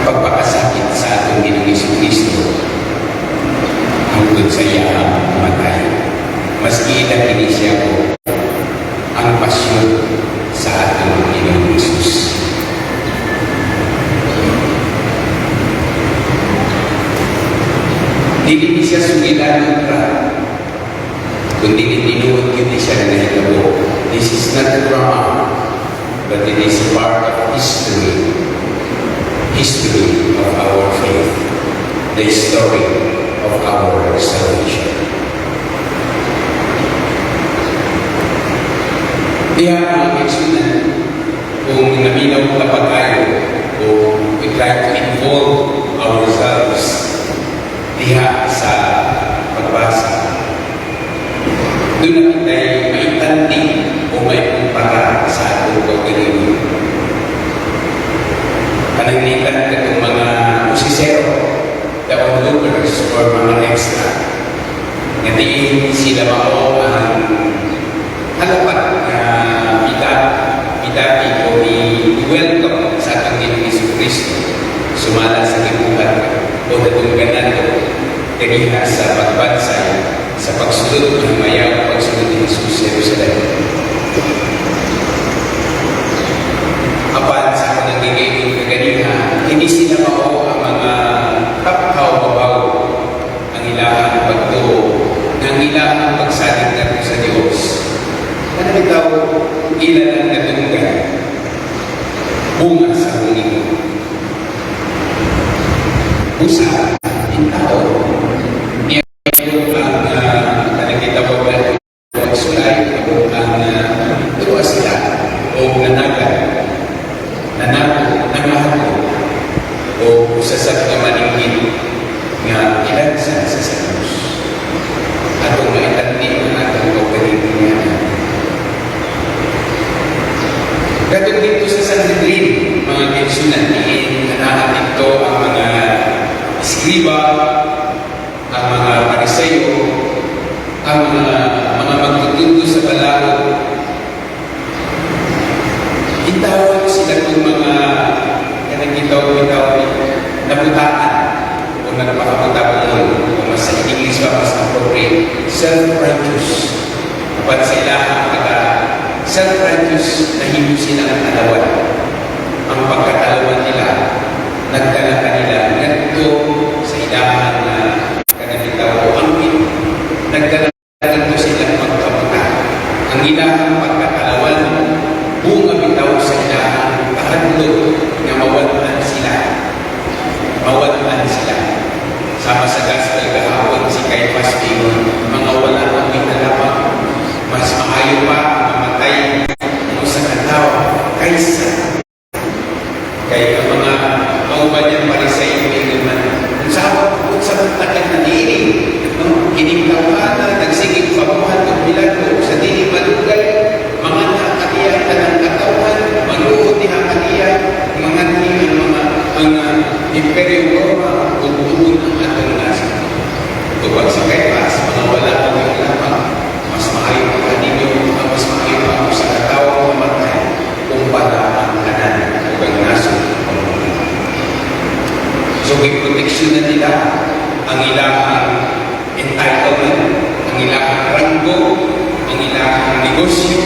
pagpakasakit sa atong Ginoong Jesucristo hangtod sa iyang matay. Maski ilang kini siya ko ang pasyon sa atong Ginoong Jesus. Dili siya sugilan ra, kundi tinuod yun siya na nahitabo. This is not a drama, but it is part of history of our faith, the story of our salvation. Kaya mga kaisunan, kung naminaw na pa tayo o we try to involve ourselves diha sa pagbasa, doon na kita'y maitandi o may kumpara sa atong pagkalimit. Pananglitan ka itong mga musisero, the onlookers or mga extra, na diin sila mao ang halapat na bidati o i-welcome sa atong Ginoong Jesucristo, sumala sa libutan o natungganan o kaniha sa pagbansay sa pagsulod ng mayang pagsulod ni Jesus sa Jerusalem. Apan sa mga nagiging kaganiha, hindi sila mao ang mga kapkaw-babaw ang ilahang pagtuo, ng ilahang pagsalig natin sa Diyos. Ano itaw, ilan ang natunggan, bunga sa hungin. Busa, yung tao, niya ang nakikita ko ba magsulay ang tuwa sila o nanago o usasap na maningin nga ilan sa Diyos atong maitandi ang atong kaugalingan. Katong dito sa Sanhedrin, mga kaisunan, hanahan dito ang mga iskriba, ang mga pariseyo, ang mga magtutundo sa balakod. Itawag sila ng mga kanagitaw-bitaw nabutaan o nagpakabutabon o mas sa English pa mas appropriate, self-righteous. Kapag sa ilahang kata, self-righteous na hindi sila ang alawan. Ang pagkatalawan nila, nagdala kanila ganito sa ilahan na kanagitaw o angkin. Nagdala ganito sila magkabuta. Ang ilahang pagkatalawan, bunga bitaw sa ilahang kahadlog na mawalan sila. Mawalan sila. Sama sa gospel kahapon si Caiaphas mga wala ang ginalapang. Mas maayo pa mamatay mo sa kataw kaysa kaya mga mauban yung pariseyo naman. Kung sa tagal na diiling, hiningkaw na, nagsigig pamuhan ng milagro sa diling malugay, mga nakakatiyan ka ng katawan, maluhod ni hakatiyan, mga Imperyong Roma, bubuhon ang atong nasa. Tubag sa Caiaphas, mga wala ang yung lamang, mas maayo pa ninyo, mas maayo pa ako sa katawang mamatay, kumpara ang kanan, ibang naso. So, i-proteksyon na nila ang ilahang entitlement, ang ilahang ranggo, ang ilahang negosyo,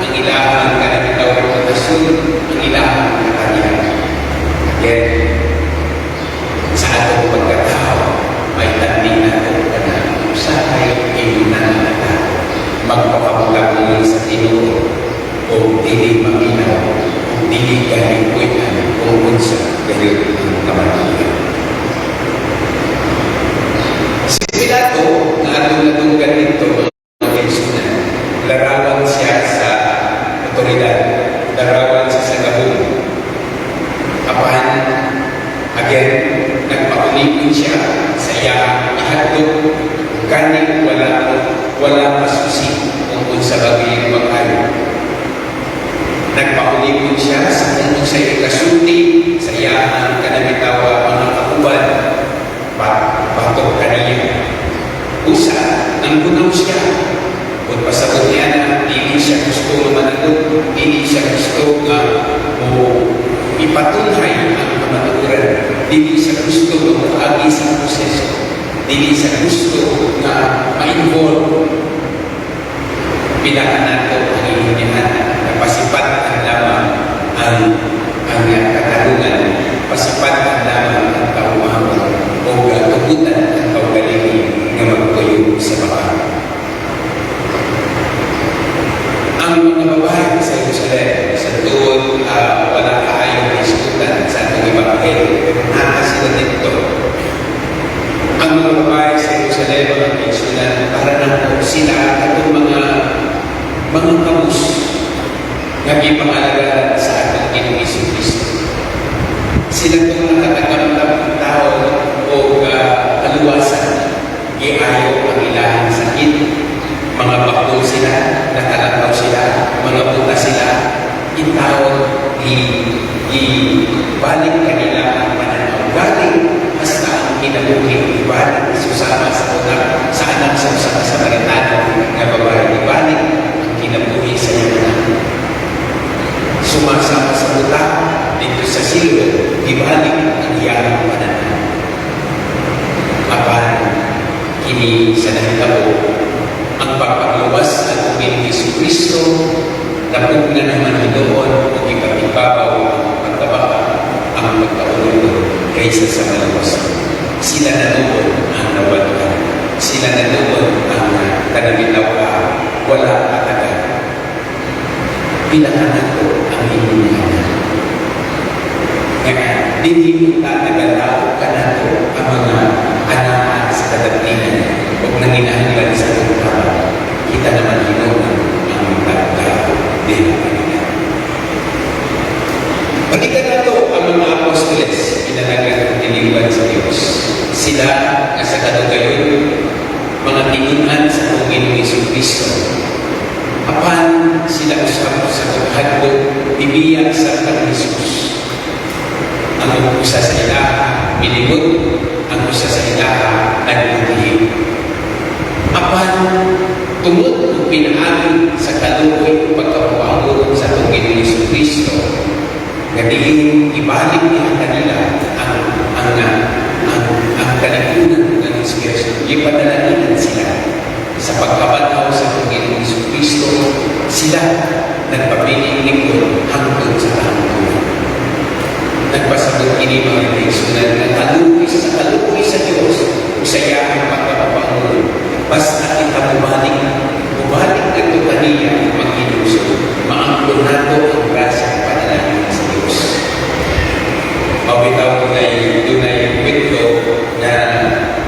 ang ilahang kanagitaw ng reputasyon, ang ilahang katalian. Again, sa atong pagkatao, may tanding natin na sa tayo inunan na magpapagkakulang sa tinuod o dili maminaw o dili galing kuitan o unsa galing ang kamatigan. Si Pilato, na atong natunggan nito, mga kaisunan, larawan siya sa otoridad, larawan siya sa gabong. Apan, again, nagpakunikon siya sa iyang ihadlok, kaning wala masusi kung sa bagay mag-ayo. Nagpakunikon siya sa kung sa ikasulti, sa iyang kanamitawa mga kakuban, batok kaniya. Usa, nang gunaw siya, kung pasabot niya na, hindi siya gusto managot, hindi siya gusto na ipatunhay ang kamaturan dili sa gusto mag-agi sa proseso, dili sa gusto na ma-involve. Pinaka nato ang inyunan na pasipatan lamang ang katarungan, pasipatan lamang ang kaumawan o tugutan ang kaugalingan na magtuyo sa baka. Ang mga babae sa Jerusalem, sa tuod, wala kaayong diskutan sa atong Ebanghelyo, naka sila dito. Ang mga babae sa Jerusalem, ang Jerusalem, para na po sila atong mga kabus na ipangalagaan sa atong Ginoong Jesucristo. Sila itong nakatagamdam ng tao o kaluwasan, iayaw ang ilahang sakit, mga bakol sila, nakalakaw sila, mga buta sila, itawag, ibalik kanila ang pananaw. Galing, hasta ang kinabuhi, ibalik, susama sa utak, sa anak sa usama sa Samaritano, na babae, ibalik ang kinabuhi sa iyo. Sumasama sa utak, dito sa silo, ibalik ang iyang pananaw. Apan, kini sa nahitabo, ang pagpagluwas at Panginoong Jesucristo na kung na naman hinoon o ipag-ibabaw ang pagkabaka ang pagkaulong kaysa sa maluwas. Sila na doon ang nawalan. Sila na doon ang kanabitawa. Wala katagal. Pinakanan ko ang inyong kaya hindi mo tatagalaw ka na to ang mga anak sa kadagdagan. Huwag nang inahangan sa tungkol, kita naman hinoon ang pagkakaw din ang kanila. Pagkita na ito ang mga apostoles, pinalagan ng tinigban sa Diyos. Sila, sa kadugayon, mga tinginan sa Panginoong Jesucristo. Apan sila usap sa paghadlo, bibiyag sa Panginoon. Ang usa sa ilaha, minibot, ang usa sa ilaha, nagbubuhin. Apan, tumot o pinaagi sa kaluoy pagkapuangon sa Panginoong Jesucristo, gadiin ibalik niya kanila ang kalikunan ng inspirasyon. Ipadalaginan sila sa pagkabataw sa Panginoong Jesucristo, sila nagpapiling lingkod hangtod sa tangkulan. Nagpasabot ini mga Jesunan na kaluoy sa Diyos, usaya ang pagkapapangon. Basta kita bumalik ito kaniya ang Panginoon. Maangkon nato ang grasya panalangin sa Diyos. Mabitaw ko na dunay kwento na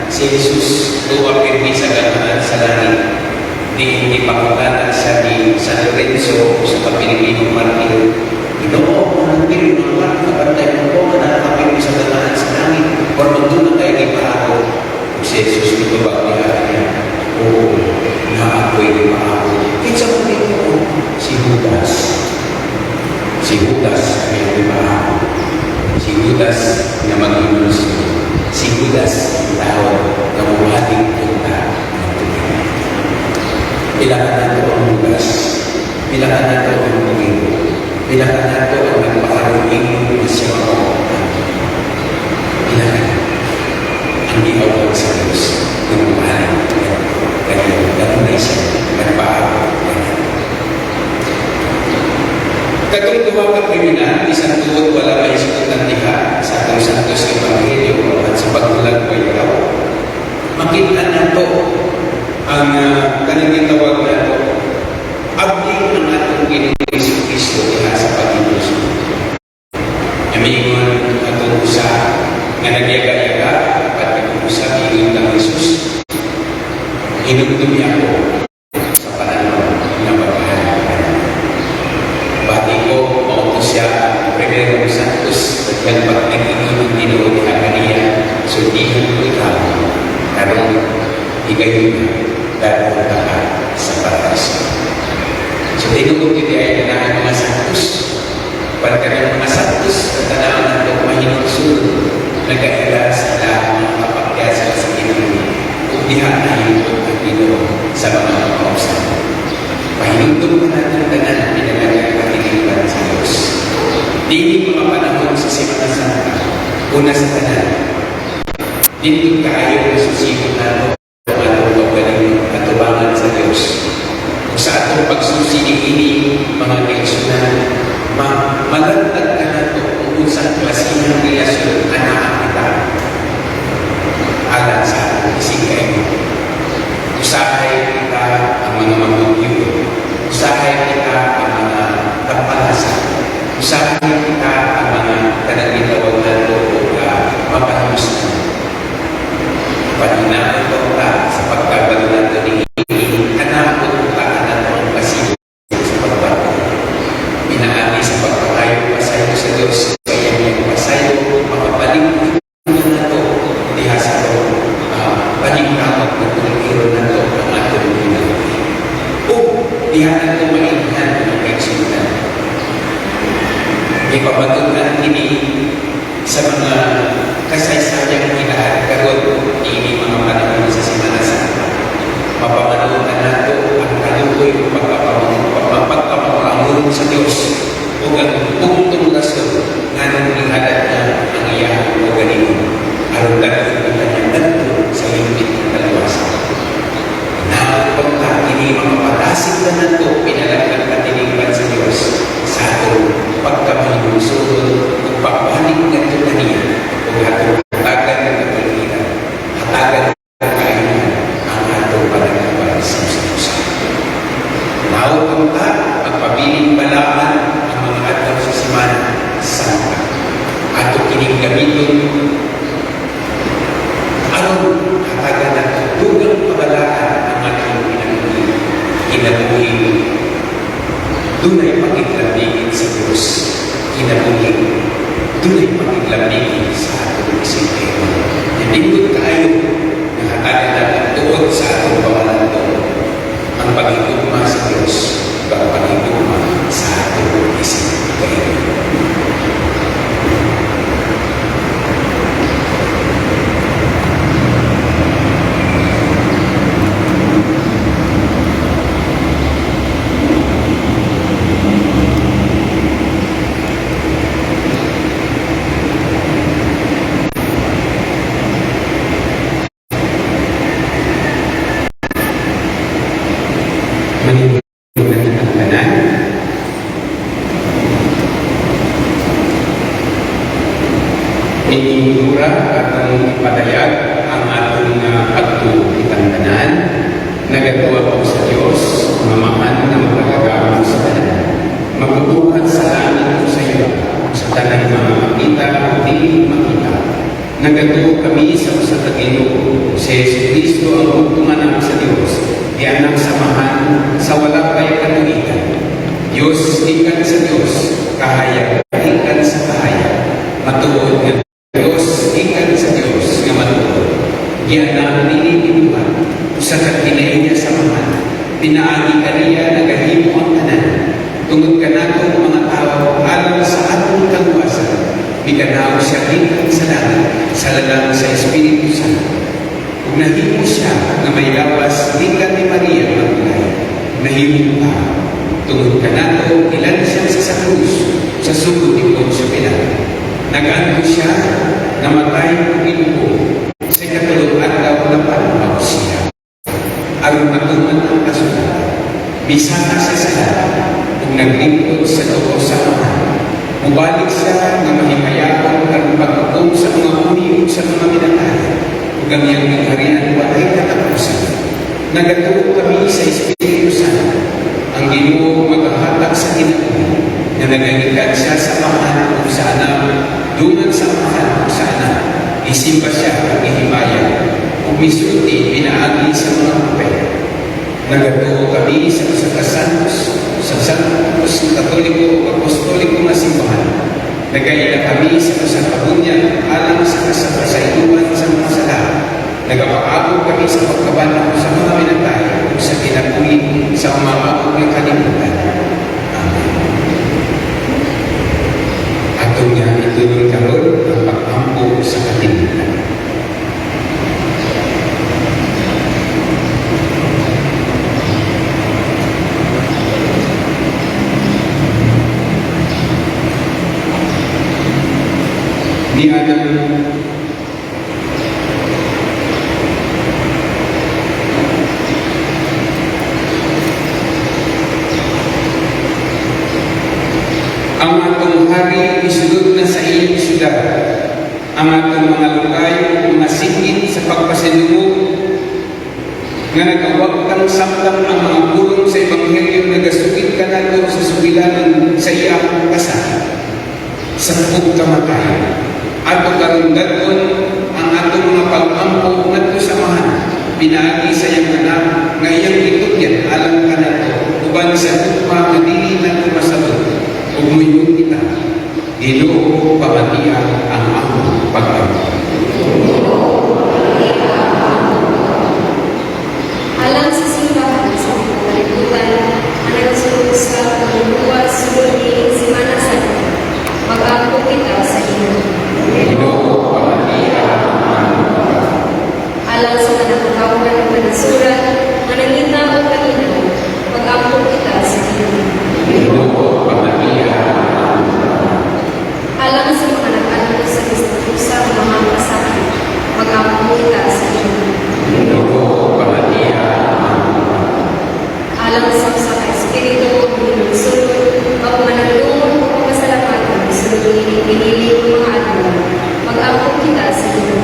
si Jesus luwapin sa ganahan sa langit. Hindi pakulanan siya ni San Lorenzo sa Kapilipinong Martir. Ginoo, manapin yung mga kapantay mo po na nakapin mo sa ganahan sa langit. Or magtunang kayo ni Paako. Kung si Jesus ito ba niya? Oo, na ako'y di maako. Kitsa mo dito, si Judas. Si Judas ay di maako. Si Judas na mag-inus. Si Judas ang tawag na buhating punta ng tubig. Pilakan nato ang Judas. Pilakan nato ang Panginoon. Pilakan nato ang nagpakaroon na siya makakuha. Pilakan ang iawag sa Diyos ng buhating ganun na siya, nagpaawa. Katong tuwag ang kriminal, isang tuwag wala may sukutan niha sa atong santos Ebanghelyo at sa pagbulag ko ikaw. Makita na to ang kanang tawag na to. Abdi ang atong Ginoong Jesucristo diha sa pag-ibig. Amingon atong usa nga nagyaga-yaga at pag-usap ingon ng Jesus. Hinugtong niya ako sa pananaw na magmahal. Bati ko, mautos siya ang Primero Santos at yan pag-nagiging Ginoo ni Hakaniya, sundihan ko ikaw, karong higayon na dahil ka sa paradise. So, tinutong ito ay na mga santos. Pagka ng mga santos, at tanaw na ito mahinugsunod, nag-aila sa lahat ng kapagyasa sa Ginoo. Diha na yung Ginoo sa mga kausan. Pahinugtong na natin tanan pinalagay ang katingilan sa Diyos. Dili mga panahon sa Semana Santa, Una sa tanan, dito kaayo na susikot nato ang atong paggaling at tubangan sa Diyos. Kung sa atong pagsusili ini, mga kaigsunan, malantag ka nato kung sa klase ng relasyon anak kita. Alat sa atong isikay. Usahay kita ang mga mamugyo. Usahay kita ang mga kapalasa. Usahay kita ang mga kanagitawag na loob na mapahimusnan. Paninaan ko ta sa pagkabago nato ni anak ko ta nato ang pasiyo sa pagbago. Inaani sa pagpakayo pasayo sa Diyos. Kaya niyang pasayo, makabalik na to diha sa to. Paningkamag na tuliro na to ang atong ginagawa. O, diha na to mainhan ang kaigsunan. Ipapatunan ini sa mga kasaysayang kinahagaron ini mga panahon sa Semana Santa. Mapamanutan nato ang kaluoy pagpapamulong sa Diyos o ang punktong rason nga nang ihalat na ang iyang organismo. Aron dahil ang kanyang ganto sa limpit ng kalawasan. Nakapagpunta ini mga palasig na nato pinalagkan katinipan sa Diyos sa atong pagkamahinusunod o pagbalik ng tunanian o atong hatagan ng kapaligiran, hatagan ng kainan ang atong panagkabal sa Diyos. Nakapagpunta magpabiling balaman ang mga atong sa Semana Santa. Atong kining gamiton aron hatagan ng tugang pabalaan ang atong kinabuhi. Dunay pagkiklambigin sa Diyos. Kinabuhi. Dunay pagkiklambigin sa atong isipero. Nandito kayo na hatagan natin tuod sa atong pawalan to. Ang paghigugma sa Diyos, ang paghigugma sa atong isipero. Ininura at ipadayag ang atong pagtuitang tanan. Nagatuwa po sa Diyos, mamahan na magagagamit sa tanan. Magbubuhat sa langit po sa iyo, sa tanan mga makita o di makita. Nagatuwa kami sa Ginoo, si Jesucristo ang bugtungan sa Diyos, di anak samahan sa wala kay kanugitan. Diyos ikan sa Diyos, kahayag ikan sa kahayag. Matuod nga Diyos ikan sa Diyos nga matuod. Yan ang nililimuhan sa katinay niya samahan. Pinaagi ka niya nagahimo ang tanan. Tungod ka nato mga tao alam sa atong kaluwasan. Biganaw siya ikan sa langit, sa lalang sa Espiritu Santo. Kung nahimo siya na may lawas, ikan ni Maria Magdalena. Nahimo ka. Tungod ka nato, ilan siya sa krus, sa sugod ni Poncio Pilato. Nag-ano siya, namatay ng inupo, sa katulong araw na panumaw siya. Aron matuman ang kasulatan, bisana siya sa lahat, kung naglingkod sa toko sa Ama. Mubalik siya na mahihayakon ang pagkukum sa mga umiyong sa mga minataya, kung ang iyang nangharian walay katapusan. Nagatuo kami sa Espiritu Santo, ang Ginoo maghahatag sa kinabuhi, na nagagikan siya sa mahal kung sa anak, dungan sa mahal kung sa anak, isimba siya ang ihimaya, kung misulti, pinaagi sa mga kupel. Nagatuo kami sa Santos, sa Santos Katoliko o Apostoliko na simbahan. Nagaila kami sa kabunyan, alang sa kasayuan sa mga sala. Nagapaabot kami sa pagkabanang sa mga minatay, sa kinabuhi, sa umamabot ng kalimutan. Atong niya itulong karon ang pag-ampo sa kalimutan. Ni Adam Ang atong hari isulod na sa iyong syudad. Ang atong mga lugay, mga singit sa pagpasinungo, nga nagawag kang samtang ang mga pulong sa Ebanghelyo nagasugid ka nato sa sugilanan sa iyang kasal. Sa pagkamatay, ato karon daton ang atong mga pag-ampo ngadto sa mahal, pinaagi sa iyang anak nga iyang gitugyan alang kanato uban sa tugma nga dili nato masabot. Ug moingon kita, Ginoo pamatian ang among pag-ampo. Alang sa simbahan sa kalibutan, ang nagsulog sa pagbubuhat sulod ni Semana Santa, mag-ampo kita sa inyo. Ginoo pamatian ang among pag-ampo. Alang sa kanakatawagan ng panasurat, nga nangita o kanina, mag-ampo kita sa inyo. Ginoo pamatian ang among pag-ampo. Alang sa mga nag-alok sa Kristo o mga pasakit, mag-ampo kita sa inyo. Ginoo pamatian ang among pag-ampo. Alang sa usa ka espiritu o sulod, magmanalungod o pasalamatan, sulod ni pinili ng mga alma, mag-ampo kita sa inyo.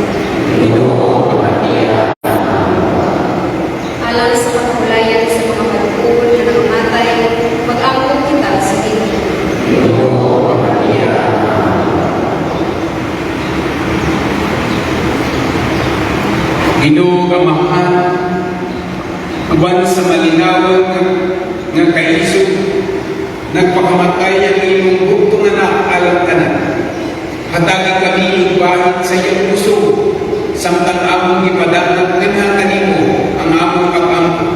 Ginoo pamatian ang among pag-ampo. Alang sa kapulayan sa mga pagkukuhan na nakamatay, mag-ampo kita sa inyo. Ginoo pamatian ang among pag-ampo. Ginoo nga mahal, uban sa malinawag nga kaisog, nagpakamatay ang imong bugtong anak alang tanan. Hatagi kami bahit sa iyong puso, samtang among ipadanag kanha kanimo ang among pag-ampo.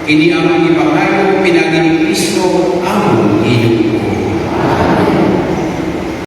Kini among ipangayo pinagi ni Kristo